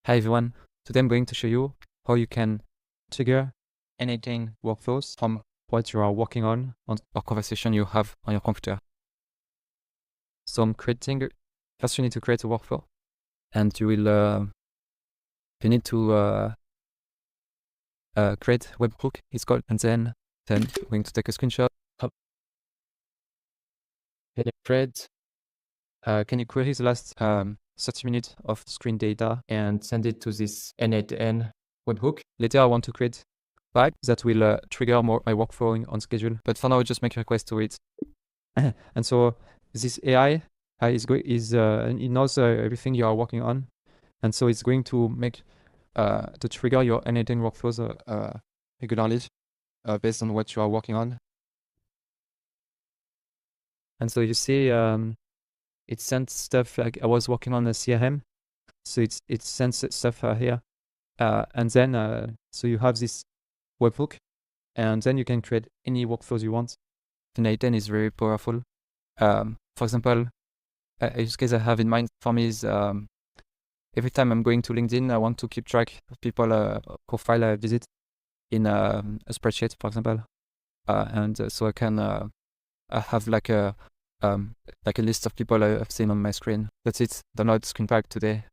Hi everyone, today I'm going to show you how you can trigger n8n workflows from what you are working on or conversation you have on your computer. So I'm creating, first you need to create a workflow and you need to create webhook, it's called, and then I'm going to take a screenshot. Can you query the last 30 minutes of screen data and send it to this n8n webhook? Later I want to create pipe that will trigger my workflow on schedule, but for now just make a request to it. And so this AI it knows everything you are working on, and so it's going to make to trigger your n8n workflows regularly based on what you are working on. And so you see it sends stuff like I was working on a CRM, so it sends stuff here, and then so you have this webhook, and then you can create any workflows you want. The n8n is very powerful. For example, a use case I have in mind for me is every time I'm going to LinkedIn, I want to keep track of people profile I visit in a spreadsheet, for example, and so I can I have like a list of people I've seen on my screen. That's it. Download screenpipe today.